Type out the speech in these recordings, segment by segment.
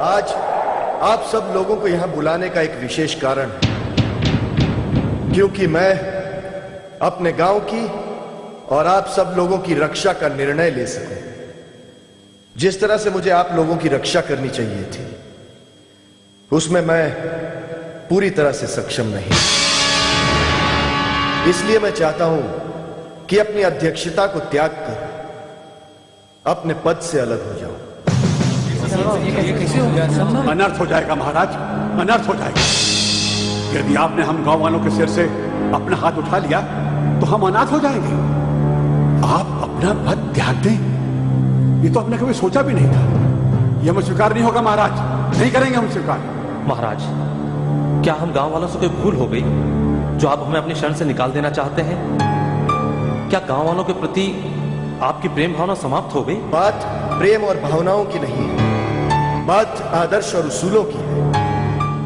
आज आप सब लोगों को यहां बुलाने का एक विशेष कारण है, क्योंकि मैं अपने गांव की और आप सब लोगों की रक्षा का निर्णय ले सकूं। जिस तरह से मुझे आप लोगों की रक्षा करनी चाहिए थी, उसमें मैं पूरी तरह से सक्षम नहीं। इसलिए मैं चाहता हूं कि अपनी अध्यक्षता को त्याग कर अपने पद से अलग हो जाऊं। अनर्थ हो जाएगा महाराज, अनर्थ हो जाएगा। यदि आपने हम गांव वालों के सिर से अपना हाथ उठा लिया तो हम अनाथ हो जाएंगे। आप अपना पद त्याग दें, ये तो आपने कभी सोचा भी नहीं था। यह हमें स्वीकार नहीं होगा महाराज, नहीं करेंगे हम स्वीकार। महाराज, क्या हम गांव वालों से कोई भूल हो गई जो आप हमें अपनी शरण से निकाल देना चाहते हैं? क्या गांव वालों के प्रति आपकी प्रेम भावना समाप्त हो गई? बात प्रेम और भावनाओं की नहीं है, बात आदर्श और उसूलों की है,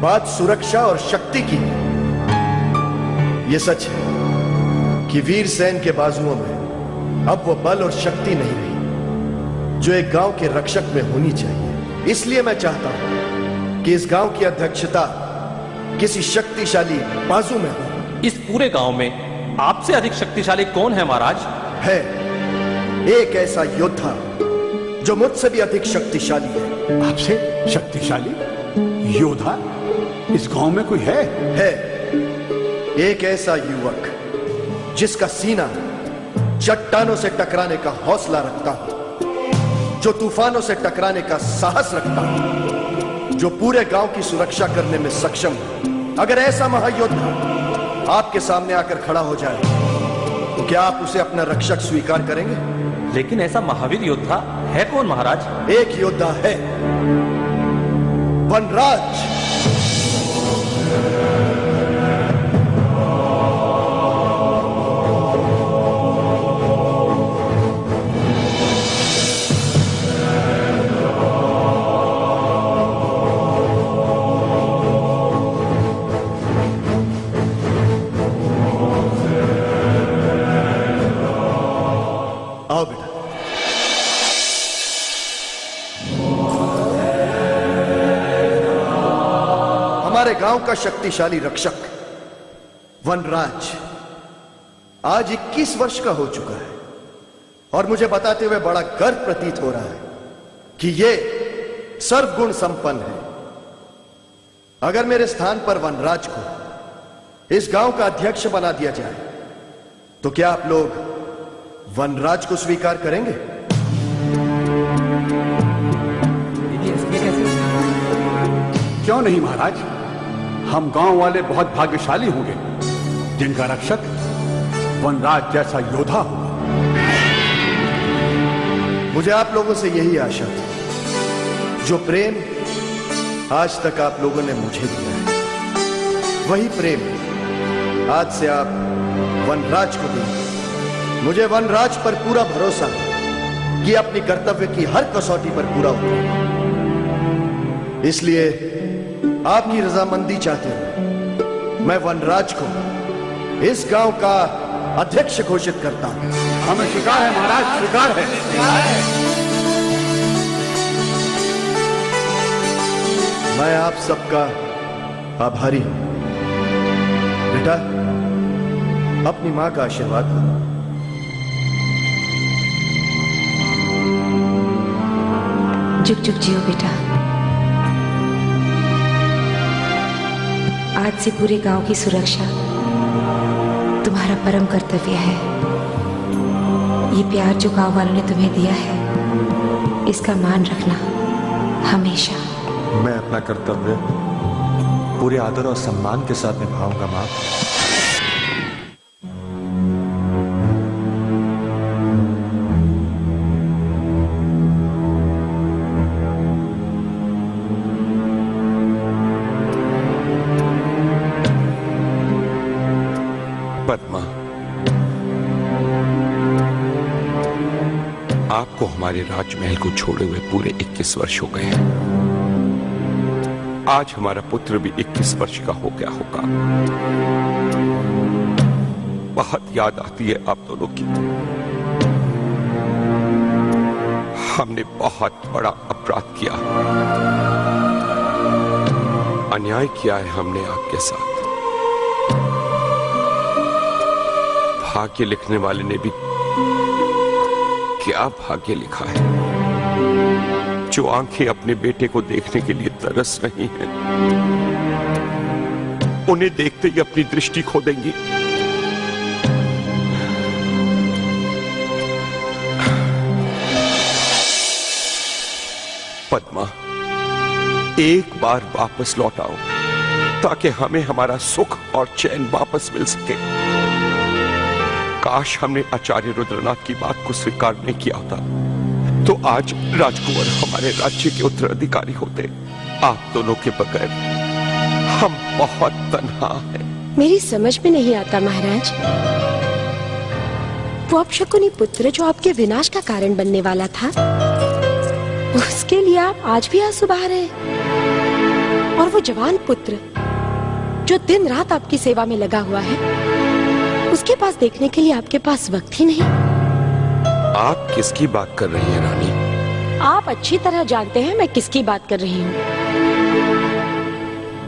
बात सुरक्षा और शक्ति की है। यह सच है कि वीर सेन के बाजुओं में अब वो बल और शक्ति नहीं रही जो एक गांव के रक्षक में होनी चाहिए। इसलिए मैं चाहता हूं कि इस गांव की अध्यक्षता किसी शक्तिशाली बाजू में हो। इस पूरे गांव में आपसे अधिक शक्तिशाली कौन है महाराज? है एक ऐसा योद्धा जो मुझसे भी अधिक शक्तिशाली है। आपसे शक्तिशाली योद्धा इस गांव में कोई है? एक ऐसा युवक जिसका सीना चट्टानों से टकराने का हौसला रखता हो, जो तूफानों से टकराने का साहस रखता हो, जो पूरे गांव की सुरक्षा करने में सक्षम है। अगर ऐसा महायोद्धा आपके सामने आकर खड़ा हो जाए तो क्या आप उसे अपना रक्षक स्वीकार करेंगे? लेकिन ऐसा महावीर योद्धा है कौन महाराज? एक योद्धा है, वनराज। आओ बेटा। हमारे गांव का शक्तिशाली रक्षक वनराज आज 21 वर्ष का हो चुका है और मुझे बताते हुए बड़ा गर्व प्रतीत हो रहा है कि ये सर्वगुण संपन्न है। अगर मेरे स्थान पर वनराज को इस गांव का अध्यक्ष बना दिया जाए तो क्या आप लोग वनराज को स्वीकार करेंगे? क्यों नहीं महाराज, हम गांव वाले बहुत भाग्यशाली होंगे जिनका रक्षक वनराज जैसा योद्धा होगा। मुझे आप लोगों से यही आशा थी। जो प्रेम आज तक आप लोगों ने मुझे दिया है, वही प्रेम आज से आप वनराज को देंगे। मुझे वनराज पर पूरा भरोसा है कि अपनी कर्तव्य की हर कसौटी पर पूरा उतरेगा। इसलिए आपकी रजामंदी चाहते हुए मैं वनराज को इस गांव का अध्यक्ष घोषित करता हूं। हमें स्वीकार है महाराज, स्वीकार है। मैं आप सबका आभारी हूं। बेटा, अपनी मां का आशीर्वाद लो। जुग जुग जियो बेटा। आज से पूरे गांव की सुरक्षा तुम्हारा परम कर्तव्य है। ये प्यार जो गांव वालों ने तुम्हें दिया है, इसका मान रखना हमेशा। मैं अपना कर्तव्य पूरे आदर और सम्मान के साथ निभाऊंगा मां। पद्मा, आपको हमारे राजमहल को छोड़े हुए पूरे 21 वर्ष हो गए हैं। आज हमारा पुत्र भी 21 वर्ष का हो गया होगा। बहुत याद आती है आप दोनों की। हमने बहुत बड़ा अपराध किया। अन्याय किया है हमने आपके साथ। भाग्य लिखने वाले ने भी क्या भाग्य लिखा है, जो आंखें अपने बेटे को देखने के लिए तरस रही हैं, उन्हें देखते ही अपनी दृष्टि खो देंगी। पद्मा, एक बार वापस लौट आओ ताकि हमें हमारा सुख और चैन वापस मिल सके। काश हमने आचार्य रुद्रनाथ की बात को स्वीकार नहीं किया होता, तो आज राजकुंवर हमारे राज्य के उत्तराधिकारी होते। आप दोनों के बगैर हम बहुत तन्हा हैं। मेरी समझ में नहीं आता महाराज, वो अपशकुनी पुत्र जो आपके विनाश का कारण बनने वाला था, उसके लिए आप आज भी आंसू बहा रहे हैं। और वो जवान पुत्र जो दिन रात आपकी सेवा में लगा हुआ है, उसके पास देखने के लिए आपके पास वक्त ही नहीं। आप किसकी बात कर रही हैं रानी? आप अच्छी तरह जानते हैं मैं किसकी बात कर रही हूँ।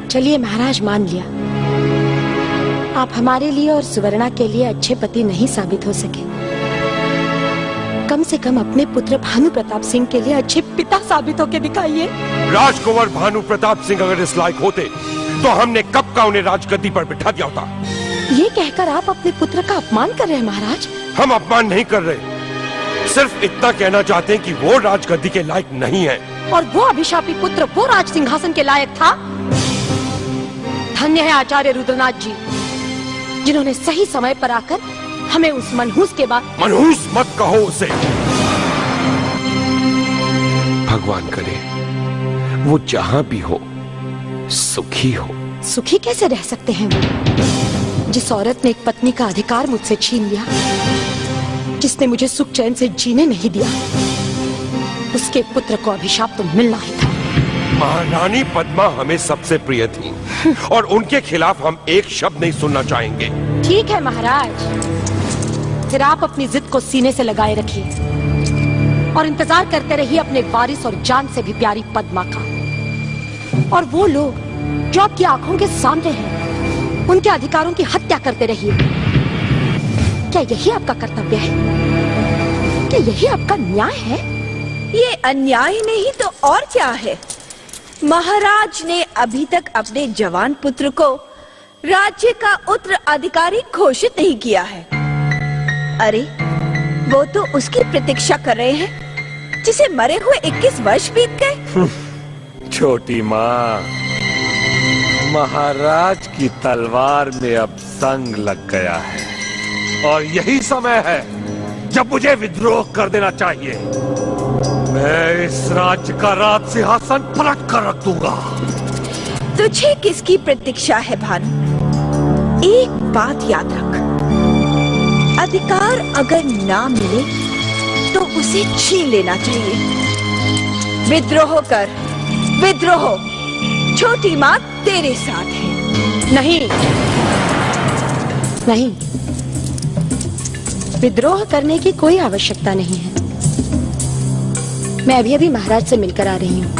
चलिए महाराज, मान लिया आप हमारे लिए और सुवर्णा के लिए अच्छे पति नहीं साबित हो सके, कम से कम अपने पुत्र भानु प्रताप सिंह के लिए अच्छे पिता साबित होकर दिखाइए। राजकुंवर भानु प्रताप सिंह अगर इस लायक होते तो हमने कब का उन्हें राजगद्दी पर बिठा दिया होता। ये कहकर आप अपने पुत्र का अपमान कर रहे हैं महाराज। हम अपमान नहीं कर रहे, सिर्फ इतना कहना चाहते हैं कि वो राजगद्दी के लायक नहीं है। और वो अभिशापी पुत्र वो राज सिंहासन के लायक था। धन्य है आचार्य रुद्रनाथ जी, जिन्होंने सही समय पर आकर हमें उस मनहूस के बाद। मनहूस मत कहो उसे। भगवान करे वो जहां भी हो सुखी हो। सुखी कैसे रह सकते हैं वो, जिस औरत ने एक पत्नी का अधिकार मुझसे छीन लिया, जिसने मुझे सुख चैन से जीने नहीं दिया, उसके पुत्र को अभिशाप तो मिलना ही था। महारानी पद्मा हमें सबसे प्रिय थी और उनके खिलाफ हम एक शब्द नहीं सुनना चाहेंगे। ठीक है महाराज, फिर आप अपनी जिद को सीने से लगाए रखिए और इंतजार करते रहिए अपने वारिस और जान से भी प्यारी पद्मा का। और वो लोग जो आपकी आंखों के सामने हैं, उनके अधिकारों की हत्या करते रहिए। क्या यही आपका कर्तव्य है? क्या यही आपका न्याय है? ये अन्याय नहीं तो और क्या है? महाराज ने अभी तक अपने जवान पुत्र को राज्य का उत्तराधिकारी घोषित नहीं किया है। अरे वो तो उसकी प्रतीक्षा कर रहे हैं जिसे मरे हुए 21 वर्ष बीत गए। छोटी माँ, महाराज की तलवार में अब संग लग गया है और यही समय है जब मुझे विद्रोह कर देना चाहिए। मैं इस राज्य का राज सिंहासन पलट कर रख दूंगा। तुझे किसकी प्रतीक्षा है भानु? एक बात याद रख, अधिकार अगर ना मिले तो उसे छीन लेना चाहिए। विद्रोह कर, विद्रोह। छोटी माँ तेरे साथ है। नहीं नहीं, विद्रोह करने की कोई आवश्यकता नहीं है। मैं अभी अभी महाराज से मिलकर आ रही हूँ।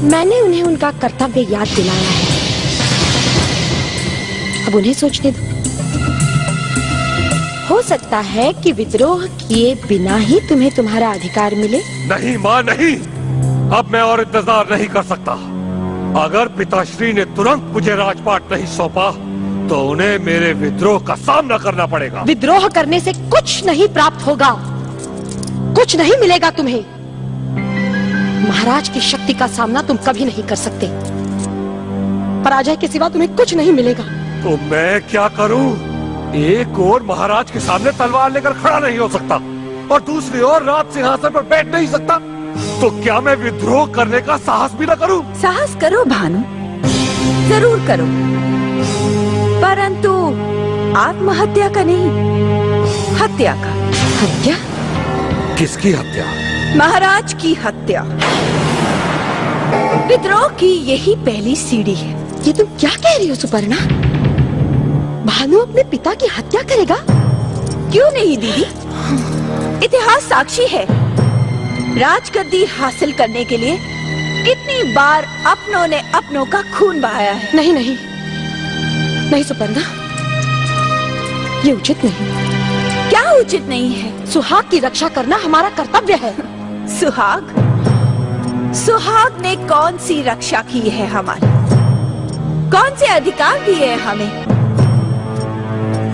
मैंने उन्हें उनका कर्तव्य याद दिलाया है, अब उन्हें सोचने दो। हो सकता है कि विद्रोह किए बिना ही तुम्हें तुम्हारा अधिकार मिले। नहीं माँ, नहीं। अब मैं और इंतजार नहीं कर सकता। अगर पिताश्री ने तुरंत मुझे राजपाट नहीं सौंपा तो उन्हें मेरे विद्रोह का सामना करना पड़ेगा। विद्रोह करने से कुछ नहीं प्राप्त होगा, कुछ नहीं मिलेगा तुम्हें। महाराज की शक्ति का सामना तुम कभी नहीं कर सकते। पराजय के सिवा तुम्हें कुछ नहीं मिलेगा। तो मैं क्या करूं? एक ओर महाराज के सामने तलवार लेकर खड़ा नहीं हो सकता और दूसरी ओर राज सिंहासन पर बैठ नहीं सकता। तो क्या मैं विद्रोह करने का साहस भी न करूं? साहस करो भानु, जरूर करो, परंतु आत्महत्या का नहीं, हत्या का। हत्या? किसकी हत्या? महाराज की हत्या। विद्रोह की यही पहली सीढ़ी है। ये तुम क्या कह रही हो सुपर्णा? भानु अपने पिता की हत्या करेगा? क्यों नहीं दीदी, इतिहास साक्षी है। राजगद्दी हासिल करने के लिए कितनी बार अपनों ने अपनों का खून बहाया है। नहीं नहीं नहीं सुपर्णा, ये उचित नहीं। क्या उचित नहीं है? सुहाग की रक्षा करना हमारा कर्तव्य है। सुहाग? सुहाग ने कौन सी रक्षा की है हमारी? कौन से अधिकार दिए हैं हमें?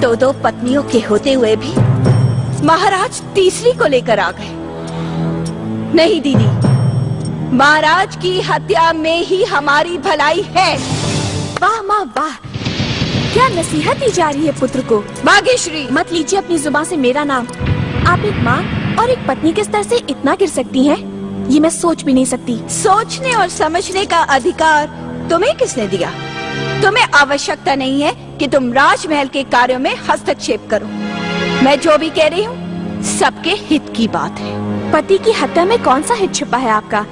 दो पत्नियों के होते हुए भी महाराज तीसरी को लेकर आ गए। नहीं दीदी, महाराज की हत्या में ही हमारी भलाई है। वाह माँ वाह, क्या नसीहत दी जा रही है पुत्र को। भाग्यश्री, मत लीजिए अपनी जुबान से मेरा नाम। आप एक माँ और एक पत्नी के स्तर से इतना गिर सकती हैं, ये मैं सोच भी नहीं सकती। सोचने और समझने का अधिकार तुम्हें किसने दिया? तुम्हें आवश्यकता नहीं है कि तुम राजमहल के कार्यों में हस्तक्षेप करो। मैं जो भी कह रही हूँ सबके हित की बात है। पति की हत्या में कौन सा हित छुपा है आपका?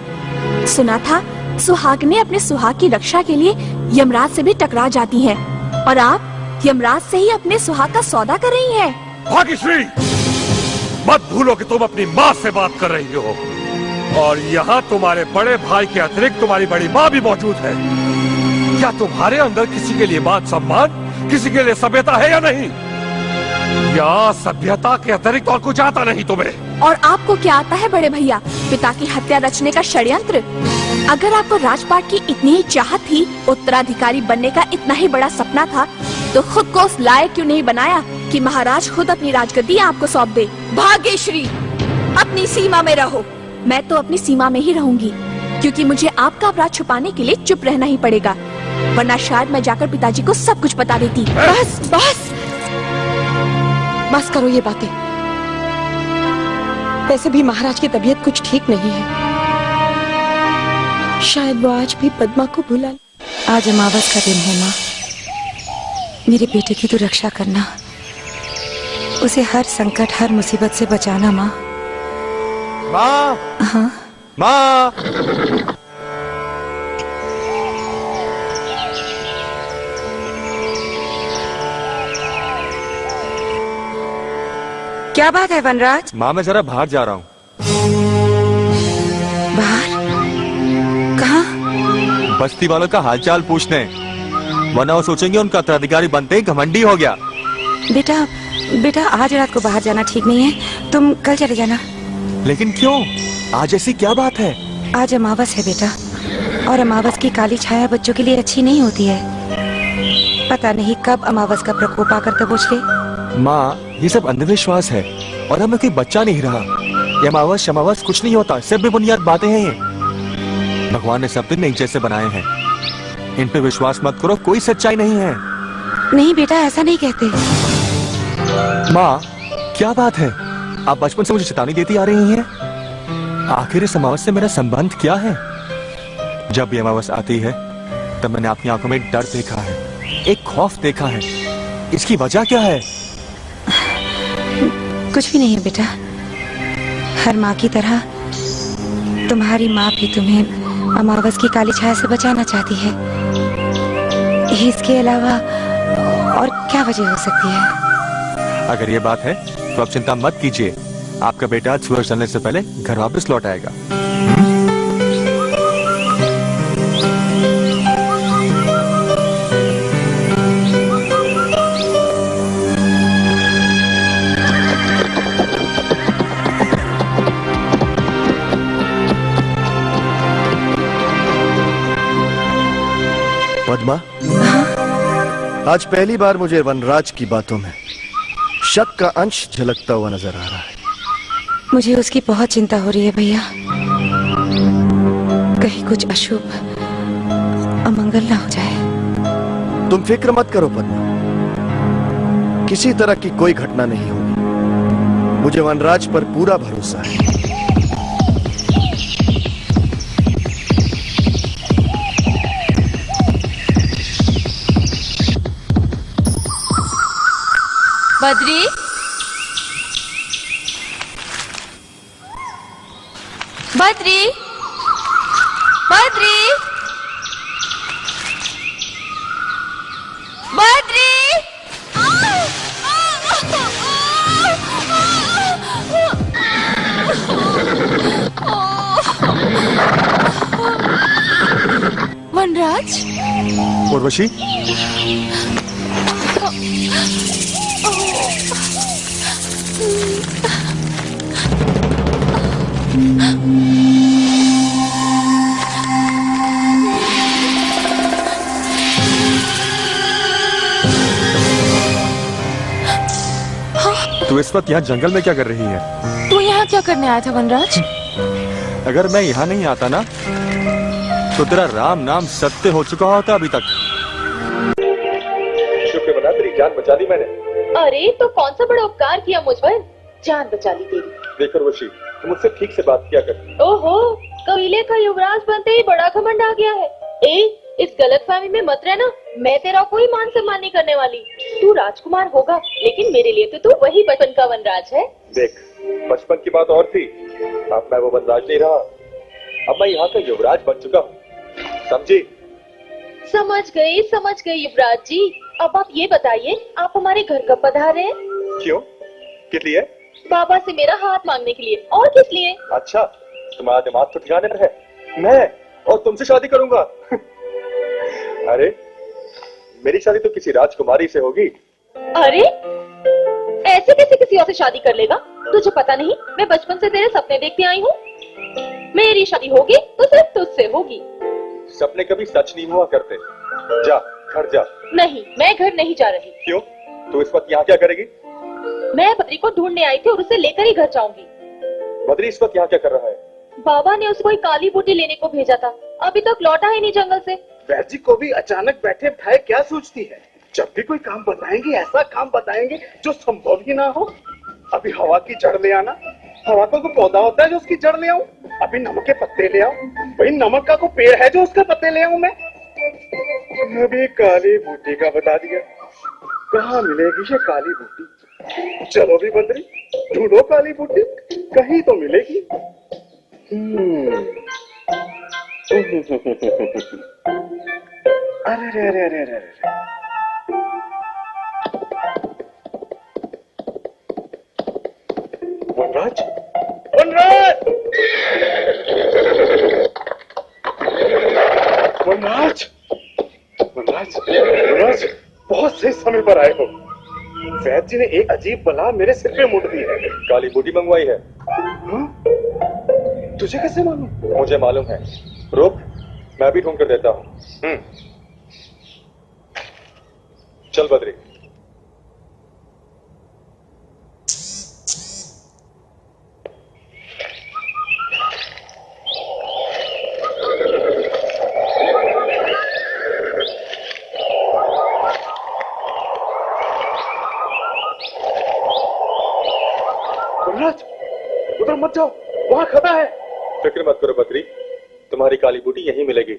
सुना था सुहाग ने अपने सुहाग की रक्षा के लिए यमराज से भी टकरा जाती हैं, और आप यमराज से ही अपने सुहाग का सौदा कर रही हैं। भाग्यश्री, मत भूलो कि तुम अपनी माँ से बात कर रही हो, और यहाँ तुम्हारे बड़े भाई के अतिरिक्त तुम्हारी बड़ी माँ भी मौजूद है। क्या तुम्हारे अंदर किसी के लिए मान सम्मान, किसी के लिए सभ्यता है या नहीं? या सभ्यता के अतिरिक्त और कुछ आता नहीं तुम्हें? और आपको क्या आता है बड़े भैया, पिता की हत्या रचने का षड्यंत्र? अगर आपको राजपाट की इतनी ही चाहत थी, उत्तराधिकारी बनने का इतना ही बड़ा सपना था, तो खुद को उस लायक क्यों नहीं बनाया कि महाराज खुद अपनी राजगद्दी आपको सौंप दे? भाग्यश्री, अपनी सीमा में रहो। मैं तो अपनी सीमा में ही रहूंगी, क्योंकि मुझे आपका अपराध छुपाने के लिए चुप रहना ही पड़ेगा, वरना शायद मैं जाकर पिताजी को सब कुछ बता देती। बस बस बस करो ये बातें। वैसे भी महाराज की तबीयत कुछ ठीक नहीं है, शायद वो आज भी पद्मा को भुला। आज अमावस का दिन है माँ, मेरे बेटे की तो रक्षा करना, उसे हर संकट हर मुसीबत से बचाना माँ। माँ, हाँ माँ, क्या बात है वनराज? माँ मैं जरा बाहर जा रहा हूँ। बाहर? कहाँ? बस्ती वालों का हालचाल पूछने, वरना वो सोचेंगे उनका उत्तराधिकारी बनते ही घमंडी हो गया। बेटा बेटा आज रात को बाहर जाना ठीक नहीं है, तुम कल चले जाना। लेकिन क्यों? आज ऐसी क्या बात है? आज अमावस है बेटा, और अमावस की काली छाया बच्चों के लिए अच्छी नहीं होती है। पता नहीं कब अमावस का प्रकोप आकर दबोच ले। माँ ये सब अंधविश्वास है, और हमें कोई बच्चा नहीं रहा। ये अमावस शमावस कुछ नहीं होता, सब बेबुनियाद बातें हैं ये। भगवान ने सब दिन एक जैसे बनाए हैं, इन पे विश्वास मत करो, कोई सच्चाई नहीं है। नहीं बेटा ऐसा नहीं कहते। माँ क्या बात है, आप बचपन से मुझे चेतावनी देती आ रही हैं। आखिर इस अमावस से मेरा संबंध क्या है? जब भी अमावस आती है तब मैंने अपनी आंखों में एक डर देखा है, एक खौफ देखा है। इसकी वजह क्या है? कुछ भी नहीं है बेटा, हर माँ की तरह तुम्हारी माँ भी तुम्हें अमावस की काली छाया से बचाना चाहती है। इसके अलावा और क्या वजह हो सकती है? अगर ये बात है तो आप चिंता मत कीजिए, आपका बेटा सूरज ढलने से पहले घर वापस लौट आएगा। पद्मा, आज पहली बार मुझे वनराज की बातों में शक का अंश झलकता हुआ नजर आ रहा है। मुझे उसकी बहुत चिंता हो रही है भैया, कहीं कुछ अशुभ अमंगल ना हो जाए। तुम फिक्र मत करो पद्मा, किसी तरह की कोई घटना नहीं होगी। मुझे वनराज पर पूरा भरोसा है। बद्री, बद्री, बद्री, बद्री, वनराज। उर्वशी, तू इस वक्त यहाँ जंगल में क्या कर रही है? तू यहाँ क्या करने आया था वनराज? अगर मैं यहाँ नहीं आता ना तो तेरा राम नाम सत्य हो चुका होता अभी तक। शुक्र बना, तेरी जान बचा दी मैंने। अरे तो कौन सा बड़ा उपकार किया मुझ पर, जान बचा ली तेरी। देख उर्वशी, तुम मुझसे ठीक से बात किया कर। ओहो, कबीले का युवराज बनते ही बड़ा घमंड आ गया है। इस गलतफहमी में मत रहना, मैं तेरा कोई मान सम्मान नहीं करने वाली। तू राजकुमार होगा, लेकिन मेरे लिए तो तू वही बचपन का वनराज है। देख, बचपन की बात और थी, अब मैं वो वनराज नहीं रहा, अब मैं यहाँ का युवराज बन चुका हूँ, समझी? समझ गई युवराज जी। अब आप ये बताइए, आप हमारे घर कब पधारे? क्यों, किस लिए? बाबा से मेरा हाथ मांगने के लिए। और किस लिए? अच्छा, तुम्हारा दिमाग तो ठिकाने पर है। मैं और तुमसे शादी करूंगा? अरे, मेरी शादी तो किसी राजकुमारी से होगी। अरे, ऐसे कैसे किसी और से शादी कर लेगा? तुझे पता नहीं, मैं बचपन से तेरे सपने देखती आई हूँ। मेरी शादी होगी तो सिर्फ तुझसे होगी। सपने कभी सच नहीं हुआ करते। जा, घर जा। नहीं, मैं घर नहीं जा रही। क्यों? तू इस वक्त यहाँ क्या करेगी? मैं बद्री को ढूंढने आई थी और उसे लेकर ही घर जाऊंगी। बद्री इस वक्त यहाँ क्या कर रहा है? बाबा ने उसे कोई काली बूटी लेने को भेजा था, अभी तक लौटा ही नहीं जंगल से। वैद्य जी को भी अचानक बैठे बिठाए क्या सोचती है? जब भी कोई काम बताएंगे, ऐसा काम बताएंगे जो संभव ही ना हो। अभी हवा की जड़ ले आना, हवा का कोई पौधा होता है जो उसकी जड़ ले आऊं? अभी नमक के पत्ते ले आऊं? भाई नमक का कोई पेड़ है जो उसके पत्ते ले आऊं मैं? अभी काली बूटी का बता दिया, कहाँ मिलेगी ये काली बूटी? चलो भी बद्री, ढूंढो काली बूटी, कहीं तो मिलेगी। अरे अरे अरे अरे अरे, वनराज, वनराज, वनराज, वनराज, वनराज, बहुत सही समय पर आए हो। वैद्य जी ने एक अजीब बला मेरे सिर पे मुड़ दी है। काली बूटी मंगवाई है। हाँ? तुझे कैसे मालूम? मुझे मालूम है। रुक, मैं भी ढूंढ कर देता हूँ। चल बद्री। वनराज, उधर मत जाओ, वहाँ खड़ा है। फिक्र मत करो बद्री, तुम्हारी काली बूटी यहीं मिलेगी।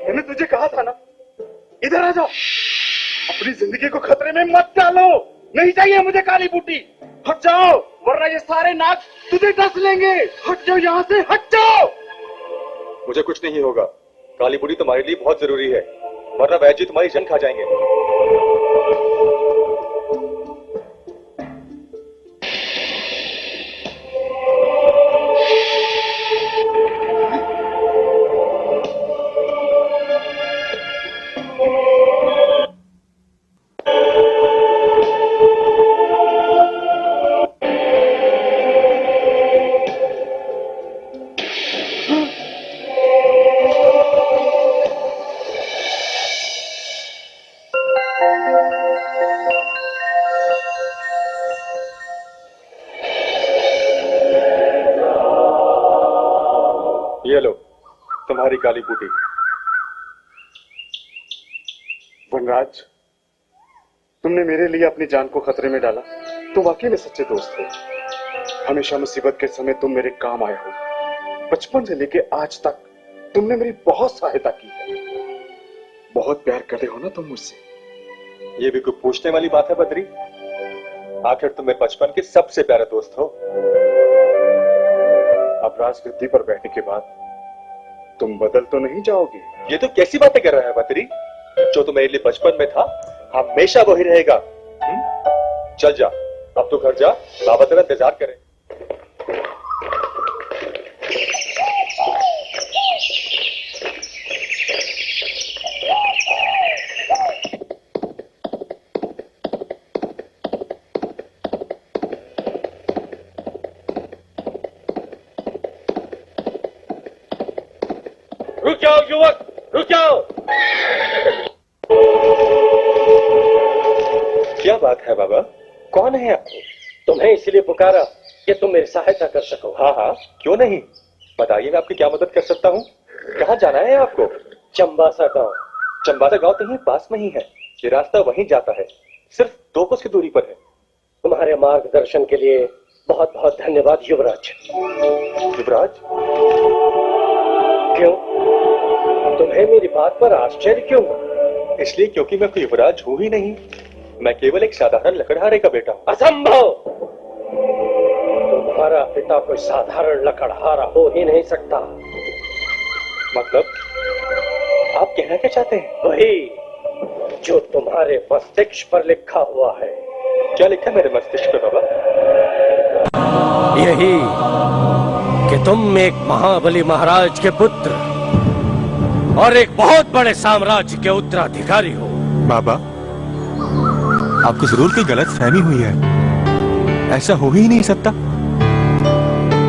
मैंने तुझे कहा था ना, इधर आ जाओ। अपनी जिंदगी को खतरे में मत डालो। नहीं चाहिए मुझे काली बूटी। हट जाओ, वरना ये सारे नाग तुझे डस लेंगे। हट जाओ यहाँ से, हट जाओ। मुझे कुछ नहीं होगा। काली बूटी तुम्हारे लिए बहुत जरूरी है, वरना वैद्य जी तुम्हारी जान खा जाएंगे। ये लो तुम्हारी काली बूटी। वनराज, तुमने मेरे लिए अपनी जान को खतरे में डाला, तुम वाकई में सच्चे दोस्त हो। हमेशा मुसीबत के समय तुम मेरे काम आए हो। बचपन से लेके आज तक तुमने मेरी बहुत सहायता की है। बहुत प्यार करते हो ना तुम मुझसे। ये भी कोई पूछने वाली बात है बद्री? आखिर तुम मेरे बचपन के सबसे प्यारे दोस्त हो। अब राजगद्दी पर बैठने के बाद तुम बदल तो नहीं जाओगे? ये तो कैसी बातें कर रहा है बद्री? जो तो मेरे लिए बचपन में था हमेशा वही रहेगा। चल जा, अब तो घर जा, बाबा तेरा इंतजार करे। रुक जाओ युवक, रुक जाओ। क्या बात है बाबा, कौन है आप? तुम्हें इसलिए पुकारा कि तुम मेरी सहायता कर सको। हाँ हाँ, क्यों नहीं, बताइए मैं आपकी क्या मदद कर सकता हूँ। कहाँ जाना है आपको? चंबासा गांव। चंबासा गांव तो यहीं पास में ही है, ये रास्ता वहीं जाता है, सिर्फ 2 कोस की दूरी पर है। तुम्हारे मार्गदर्शन के लिए बहुत बहुत धन्यवाद युवराज। युवराज? क्यों, तुम्हें मेरी बात पर आश्चर्य क्यों? इसलिए क्योंकि मैं कोई युवराज हूं ही नहीं, मैं केवल एक साधारण लकड़हारे का बेटा हूं। असंभव! तुम्हारा पिता कोई साधारण लकड़हारा हो ही नहीं सकता। मतलब आप कहना क्या चाहते हैं? वही जो तुम्हारे मस्तिष्क पर लिखा हुआ है। क्या लिखा है मेरे मस्तिष्क पर बाबा? यही कि तुम एक महाबली महाराज के पुत्र और एक बहुत बड़े साम्राज्य के उत्तराधिकारी हो। बाबा, आपको जरूर कोई गलत फहमी हुई है, ऐसा हो ही नहीं सकता।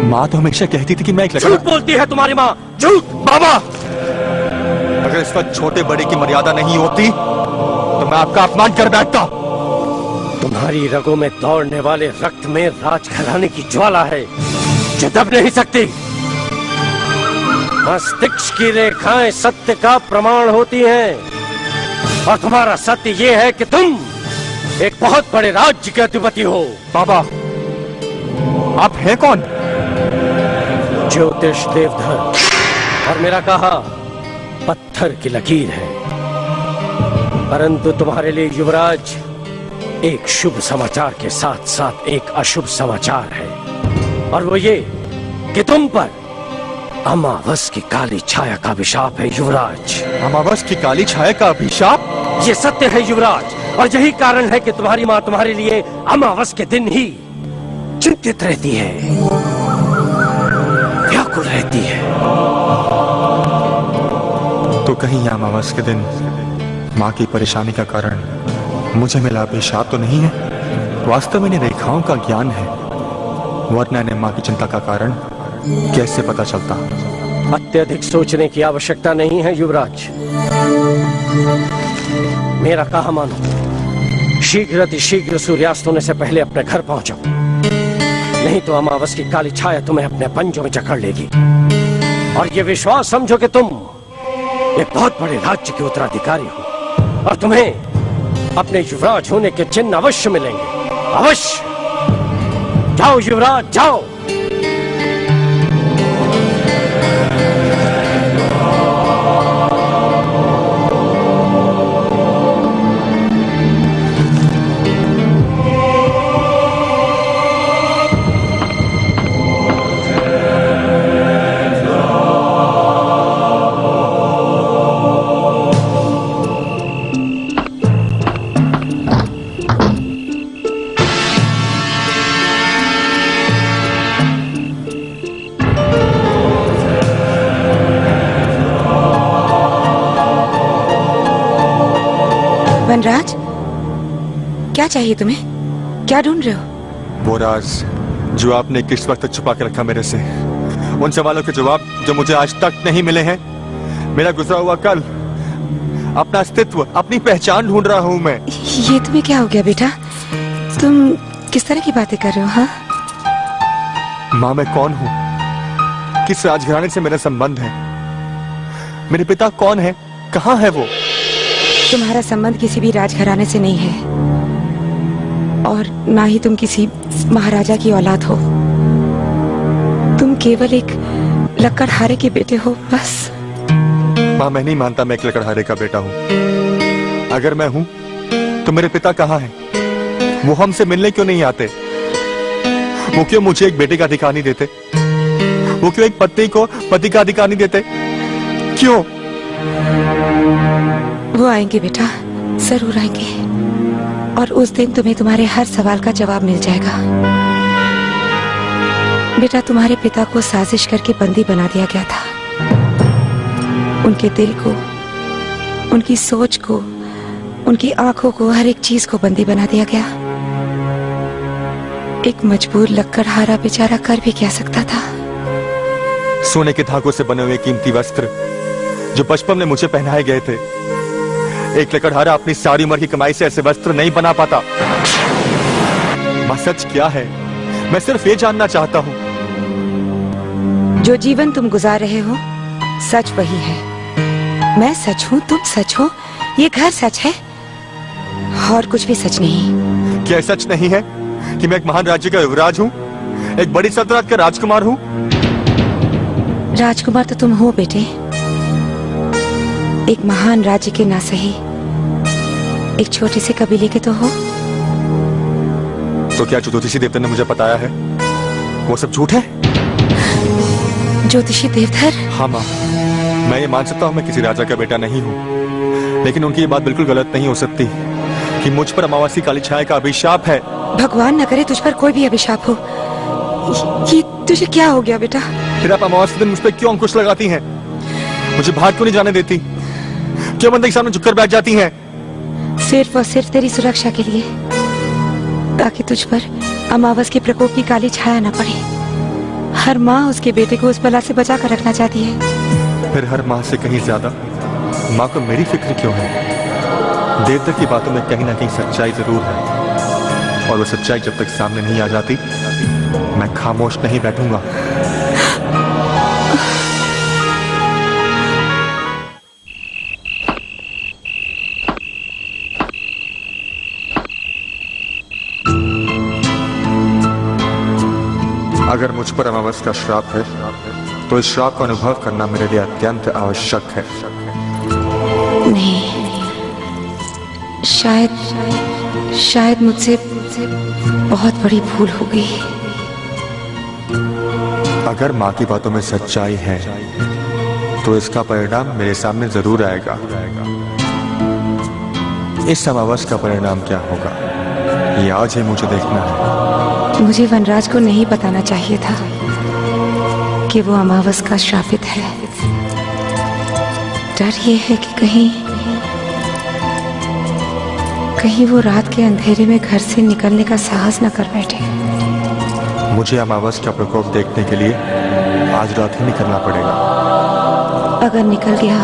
माँ तो हमेशा कहती थी कि मैं एक झूठ बोलती है तुम्हारी माँ, झूठ। बाबा, अगर इस वक्त छोटे बड़े की मर्यादा नहीं होती तो मैं आपका अपमान कर बैठता। तुम्हारी रगों में दौड़ने वाले रक्त में राजघराने की ज्वाला है जो दब नहीं सकती। मस्तिष्क की रेखाएं सत्य का प्रमाण होती हैं और तुम्हारा सत्य ये है कि तुम एक बहुत बड़े राज्य के अधिपति हो। बाबा, आप हैं कौन? ज्योतिष देवधर, और मेरा कहा पत्थर की लकीर है। परंतु तुम्हारे लिए युवराज एक शुभ समाचार के साथ साथ एक अशुभ समाचार है, और वो ये कि तुम पर अमावस की काली छाया का अभिशाप है युवराज। अमावस की काली छाया का अभिशाप? ये सत्य है युवराज, और यही कारण है कि तुम्हारी माँ तुम्हारे लिए अमावस के दिन ही चिंतित रहती है, व्याकुल रहती है। तो कहीं अमावस के दिन माँ की परेशानी का कारण मुझे मिला अभिशाप तो नहीं है? वास्तव में इन रेखाओं का ज्ञान है, वरना इन्हें माँ की चिंता का कारण कैसे पता चलता? अत्यधिक सोचने की आवश्यकता नहीं है युवराज। मेरा कहा मानो, शीघ्र सूर्यास्त होने से पहले अपने घर पहुंचो, नहीं तो अमावस की काली छाया तुम्हें अपने पंजों में जकड़ लेगी। और ये विश्वास समझो कि तुम एक बहुत बड़े राज्य के उत्तराधिकारी हो और तुम्हें अपने युवराज होने के चिन्ह अवश्य मिलेंगे, अवश्य। जाओ युवराज, जाओ। वनराज, क्या चाहिए तुम्हें? क्या ढूंढ रहे हो? वो राज जो आपने किस वक्त तक छुपा के रखा मेरे से, उन सवालों के जवाब जो मुझे आज तक नहीं मिले हैं। मेरा गुजरा हुआ कल, अपना अस्तित्व, अपनी पहचान ढूंढ रहा हूं मैं। ये तुम्हें क्या हो गया बेटा? तुम किस तरह की बातें कर रहे हो? हाँ, माँ, मैं कौन हूँ? किस राजघराने से मेरा संबंध है? मेरे पिता कौन है? कहाँ है वो? तुम्हारा संबंध किसी भी राजघराने से नहीं है। और ना ही तुम किसी महाराजा की औलाद हो। तुम केवल एक लकड़हारे के बेटे हो, बस। माँ, मैं नहीं मानता मैं एक लकड़हारे का बेटा हूँ। अगर मैं हूँ तो मेरे पिता कहाँ हैं? वो हमसे मिलने क्यों नहीं आते? वो क्यों मुझे एक बेटे का अधिकार नहीं देते? वो क्यों एक पत्नी को पति का अधिकार नहीं देते? क्यों? वो आएंगे बेटा, जरूर आएंगे, और उस दिन तुम्हें तुम्हारे हर सवाल का जवाब मिल जाएगा। बेटा, तुम्हारे पिता को साजिश करके बंदी बना दिया गया था। उनके दिल को, उनकी सोच को, उनकी आंखों को, हर एक चीज को बंदी बना दिया गया। एक मजबूर लकड़हारा बेचारा कर भी क्या सकता था? सोने के धागों से बने हुए कीमती वस्त्र जो बचपन में मुझे पहनाए गए थे, एक लकड़हारा अपनी सारी उम्र की कमाई से ऐसे वस्त्र नहीं बना पाता। मां, सच क्या है? मैं सिर्फ ये जानना चाहता हूँ। जो जीवन तुम गुजार रहे हो, सच वही है। मैं सच हूँ, तुम सच हो, ये घर सच है, और कुछ भी सच नहीं। क्या सच नहीं है कि मैं एक महान राज्य का युवराज हूँ, एक बड़ी सल्तनत का राजकुमार हूँ? राजकुमार तो तुम हो बेटे, एक महान राज्य के ना सही, एक छोटे से कबीले के तो हो। तो क्या ज्योतिषी देवता ने मुझे बताया है वो सब झूठ है? ज्योतिषी देवधर? हाँ माँ, मैं ये मान सकता हूँ मैं किसी राजा का बेटा नहीं हूँ, लेकिन उनकी ये बात बिल्कुल गलत नहीं हो सकती कि मुझ पर अमावस्या काली छाया का अभिशाप है। भगवान न करे तुझ पर कोई भी अभिशाप हो। ये तुझे क्या हो गया बेटा? फिर आप अमावस्या दिन मुझ पर क्यों अंकुश लगाती हैं? मुझे बाहर क्यों नहीं जाने देती? क्यों मंदिर के सामने झुककर बैठ जाती हैं? सिर्फ और सिर्फ तेरी सुरक्षा के लिए, ताकि तुझ पर अमावस के प्रकोप की काली छाया न पड़े। हर माँ उसके बेटे को उस बला से बचा कर रखना चाहती है। फिर हर माँ से कहीं ज्यादा माँ को मेरी फिक्र क्यों है? देवता की बातों में कहीं ना कहीं सच्चाई जरूर है, और वो सच्चाई जब तक सामने नहीं आ जाती मैं खामोश नहीं बैठूंगा। अगर मुझ पर अमावस्या का श्राप है तो इस श्राप का अनुभव करना मेरे लिए अत्यंत आवश्यक है। नहीं, शायद मुझसे बहुत बड़ी भूल हो गई। अगर माँ की बातों में सच्चाई है तो इसका परिणाम मेरे सामने जरूर आएगा। इस अमावस्या का परिणाम क्या होगा ये आज ही मुझे देखना है। मुझे वनराज को नहीं बताना चाहिए था कि वो अमावस का श्रापित है। डर ये है कि कहीं वो रात के अंधेरे में घर से निकलने का साहस न कर बैठे। मुझे अमावस का प्रकोप देखने के लिए आज रात ही निकलना पड़ेगा। अगर निकल गया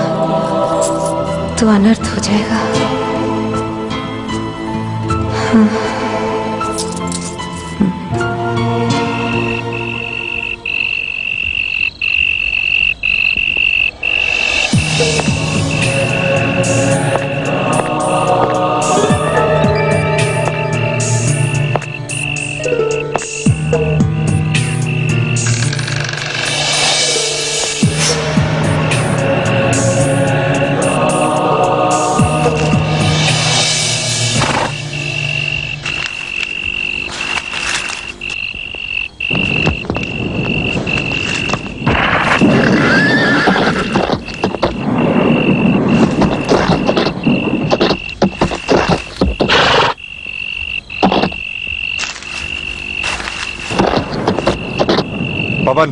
तो अनर्थ हो जाएगा। हाँ। पवन,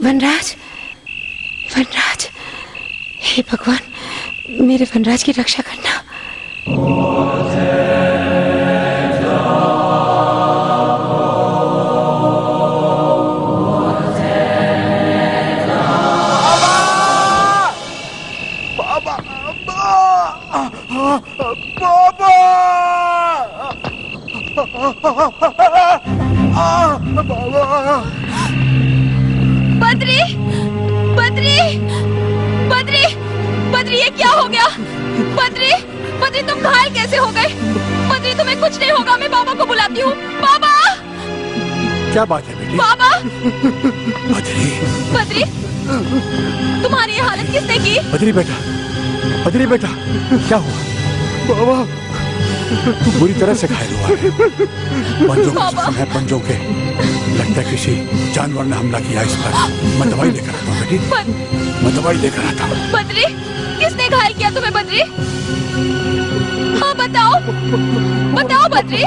वनराज, वनराज, हे भगवान मेरे वनराज की रक्षा करना। बद्री, बद्री, बद्री, बद्री, ये क्या हो गया? बद्री, बद्री तुम घायल कैसे हो गए? बद्री तुम्हें कुछ नहीं होगा, मैं बाबा को बुलाती हूँ। बाबा! क्या बात है बेटी? बाबा! बद्री, बद्री, तुम्हारी ये हालत किसने की? बद्री बेटा, बद्री बेटा, क्या हुआ? बाबा, तू बुरी तरह से घायल हुआ है। पंजों का जख्म है, पंजों के। लगता है किसी जानवर ने हमला किया इस पर। मैं दवाई लेकर आता हूँ बेटी, मैं दवाई लेकर आता हूँ। बद्री, किसने घायल किया तुम्हें बद्री? हाँ बताओ, बताओ बद्री।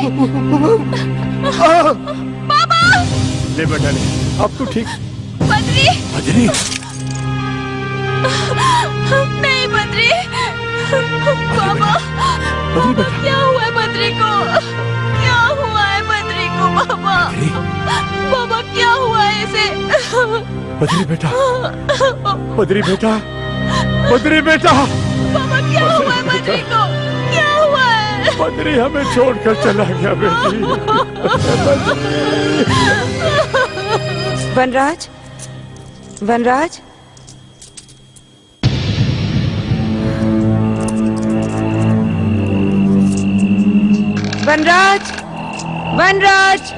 बाबा! ले बेटा ले, अब तू ठीक। बद्री! बद्री! नहीं बद्री, बाबा, बद्री बेटा, क्या हुआ है बद्री को? क्या हुआ है बद्री को बाबा? बाबा क्या हुआ है इसे? बद्री बेटा, बद्री बेटा, बद्री बेटा, बाबा क्या हुआ है बद्री को? क्या हुआ है? बद्री हमें छोड़कर चला गया बेटी। वनराज, वनराज, वनराज, वनराज,